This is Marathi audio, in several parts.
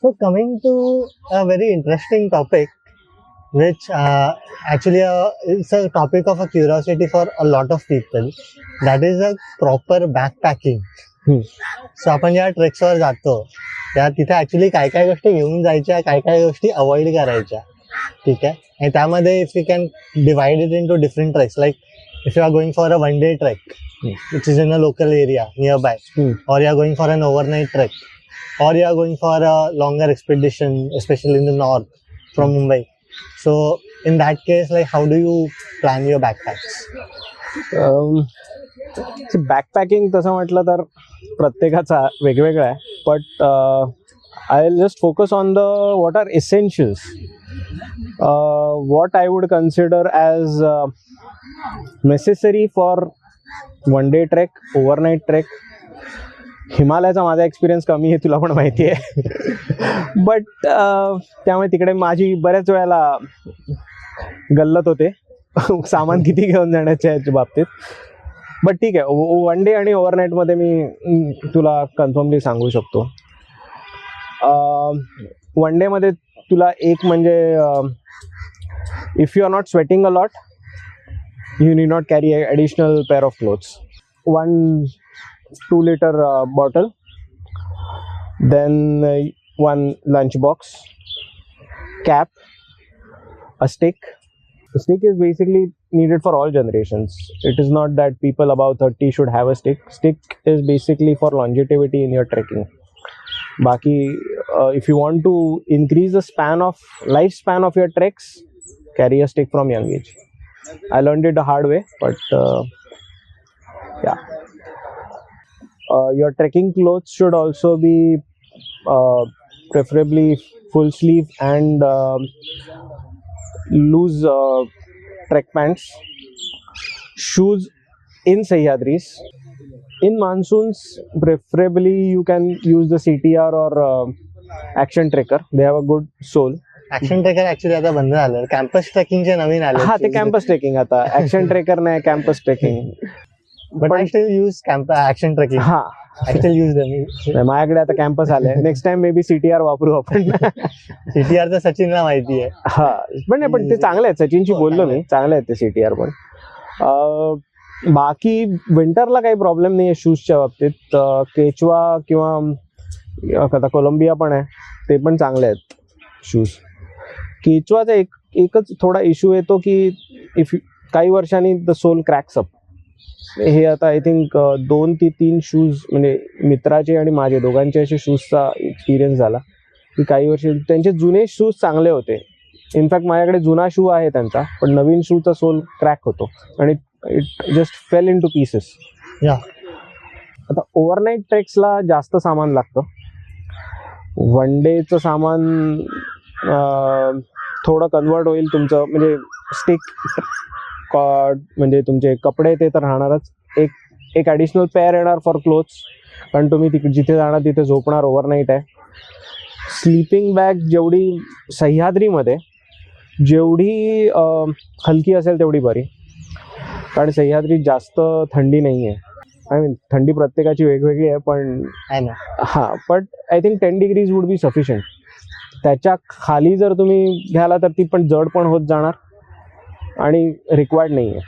So coming to a very interesting topic, which actually is a topic of a curiosity for a lot of people, that is a proper backpacking. So आपण जेव्हा ट्रेक्सवर जातो तेव्हा तिथे ऍक्च्युली काय काय गोष्टी घेऊन जायच्या, काय काय गोष्टी अवॉइड करायच्या, ठीक आहे. आणि त्यामध्ये if you can divide it in two different treks, like if you are going for a one day trek which is in a local area nearby, or you are going for an overnight trek, or you are going for a longer expedition, especially in the north from Mumbai. So in that case, like how do you plan your backpacks? Backpacking तसं म्हटलं तर प्रत्येकाचा वेगवेगळा आहे, but I will just focus on the what are essentials, what I would consider as necessary for one day trek, overnight trek. हिमालयाचा माझा एक्सपिरियन्स कमी आहे, तुला पण माहिती आहे. बट त्यामुळे तिकडे माझी बऱ्याच वेळेला गल्लत होते सामान किती घेऊन जाण्याच्या याच्या बाबतीत. बट ठीक आहे, वन डे आणि ओव्हरनाईटमध्ये मी तुला कन्फर्मली सांगू शकतो. वन डेमध्ये तुला एक म्हणजे if you are not sweating a lot, you need not carry an additional pair of clothes. 1 2-liter bottle, then 1 lunch box, cap, a stick. The stick is basically needed for all generations. It is not that people above 30 should have a stick. Stick is basically for longevity in your trekking. Baki, if you want to increase the lifespan of your treks, carry a stick from young age. I learned it the hard way, but yeah. Your trekking clothes should also be preferably full sleeve and loose trek pants. Shoes in Sahyadris. In monsoons, preferably you can use the CTR or Action Trekker. They have a good sole. Action tracker actually आता बंद झालं, कॅम्पस ट्रेकिंगचे नवीन आले. हा, ते कॅम्पस ट्रेकिंग आता, ऍक्शन ट्रेकर नाही, campus tracking. But I still use action tracking. हा, आय स्टील यूज देम. माझ्याकडे आता कॅम्पस आले, next time may be CTR वापरू आपण. CTR तर सचिनला माहिती आहे. हा, पण नाही, पण ते चांगले आहेत, सचिनशी बोललो मी, चांगले आहेत ते CTR पण. बाकी विंटरला काही प्रॉब्लेम नाही आहे शूजच्या बाबतीत. केचवा किंवा कोलंबिया पण आहे, ते पण चांगले आहेत शूज. केचवाचा एकच थोडा इश्यू येतो की इफ काही वर्षांनी द सोल क्रॅक्स अप. हे आता आय थिंक 2 ते 3 शूज म्हणजे मित्राचे आणि माझे दोघांचे असे शूजचा एक्सपिरियन्स झाला की काही वर्ष त्यांचे जुने शूज चांगले होते. इनफॅक्ट माझ्याकडे जुना शू आहे त्यांचा, पण नवीन शूचा सोल क्रॅक होतो आणि it just fail in two pieces. आता ओव्हरनाईट ट्रेक्सला जास्त सामान लागतं. वन डेचं सामान थोडं कन्वर्ट होईल तुमचं, म्हणजे स्टिक, म्हणजे तुमचे कपडे ते तर राहणारच. एक ॲडिशनल पेअर येणार फॉर क्लोथ्स, कारण तुम्ही जिथे जाणार तिथे झोपणार, ओव्हरनाईट आहे. स्लीपिंग बॅग जेवढी सह्याद्रीमध्ये जेवढी हलकी असेल तेवढी बरी, कारण सह्याद्रीत जास्त थंडी नाही आहे. आय मीन थंडी प्रत्येकाची वेगवेगळी आहे, पण हां, but I think 10 degrees would be sufficient. त्याच्या खाली जर तुम्ही घ्याला तर ती पण जड पण होत जाणार आणि रिक्वायर्ड नाही आहे.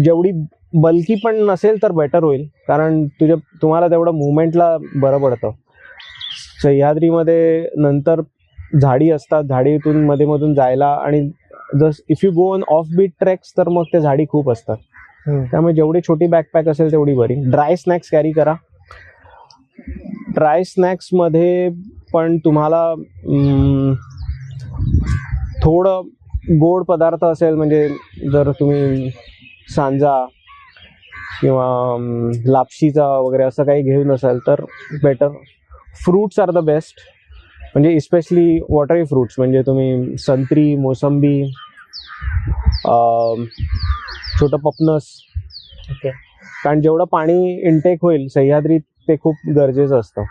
जेवढी बल्की पण नसेल तर बेटर होईल, कारण तुम्हाला तेवढं मुवमेंटला बरं पडतं. सह्याद्रीमध्ये नंतर झाडी असतात, झाडीतून मध्ये मधून जायला, आणि just if you go on offbeat treks तर मग त्या झाडी खूप असतात. त्यामुळे जेवढी छोटी बॅकपॅक असेल तेवढी बरी. ड्राय स्नॅक्स कॅरी करा. ड्राय स्नॅक्समध्ये पण तुम्हाला थोडं गोड पदार्थ असेल, म्हणजे जर तुम्ही सांजा किंवा लापशीचा वगैरे असं काही घेऊन असाल तर better. Fruits are the best, म्हणजे इस्पेशली वॉटरी फ्रूट्स, म्हणजे तुम्ही संत्री, मोसंबी, छोटं पपनस. ओके. कारण जेवढं पाणी इनटेक होईल सह्याद्रीत ते खूप गरजेचं असतं.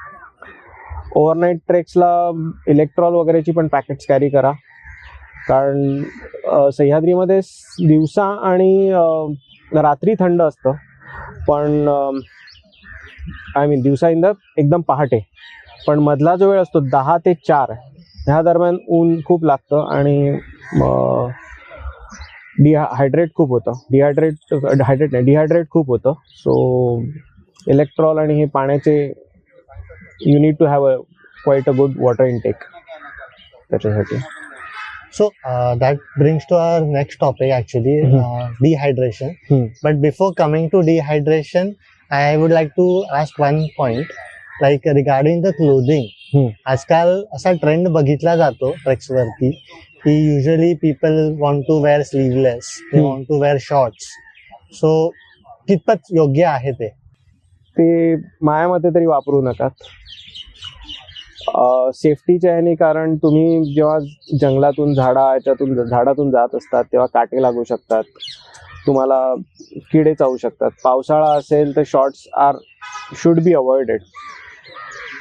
ओव्हरनाईट ट्रेक्सला इलेक्ट्रॉल वगैरेची पण पॅकेट्स कॅरी करा, कारण सह्याद्रीमध्ये दिवसा आणि रात्री थंड असतं, पण आय मीन दिवसा इन द एकदम पहाटे, पण मधला जो वेळ असतो 10 ते 4 ह्या दरम्यान ऊन खूप लागतं आणि डिहायड्रेट खूप होतं. सो इलेक्ट्रॉल आणि हे पाण्याचे you need to have quite a good water intake त्याच्यासाठी. So that brings to our next topic actually, dehydration. But before coming to dehydration, I would like to ask one point, like regarding the clothing. आजकाल असा ट्रेंड बघितला जातो ट्रेक्स वरती की usually people want to wear sleeveless, they want to wear shorts. So कितपत योग्य आहे ते? ते माझ्या मते तरी वापरू नकात सेफ्टीच्या ह्याने. कारण तुम्ही जेव्हा जंगलातून झाडातून जात असतात तेव्हा काटे लागू शकतात, तुम्हाला किडे चावू शकतात. पावसाळा असेल तर शॉर्ट्स शुड बी अवॉइडेड,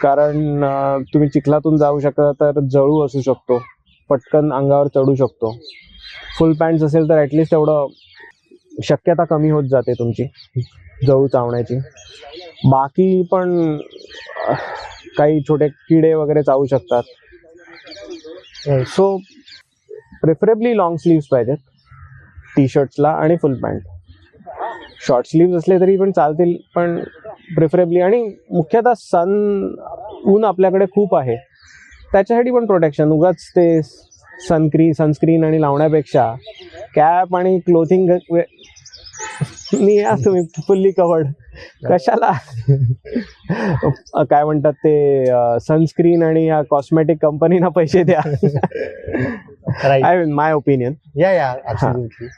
कारण तुम्ही चिखलातून जाऊ शकता तर जळू असू शकतो, पटकन अंगावर चढू शकतो. फुल पॅन्ट्स असेल तर ॲटलिस्ट तेवढं शक्यता कमी होत जाते तुमची जळू चावण्याची. बाकी पण काही छोटे किडे वगैरे चावू शकतात. सो प्रेफरेबली लॉंग स्लीव्स पाहिजेत टी शर्ट्सला आणि फुल पॅन्ट. शॉर्ट स्लीव्स असले तरी पण चालतील, पण प्रेफरेबली. आणि मुख्यतः ऊन आपल्याकडे खूप आहे त्याच्यासाठी पण प्रोटेक्शन. उगाच ते सनस्क्रीन आणि लावण्यापेक्षा कॅप आणि क्लोथिंग मी या तुम्ही फुल्ली कवर्ड कशाला काय म्हणतात ते सनस्क्रीन आणि या कॉस्मेटिक कंपनीना पैसे द्या. I mean my opinion. Yeah, absolutely.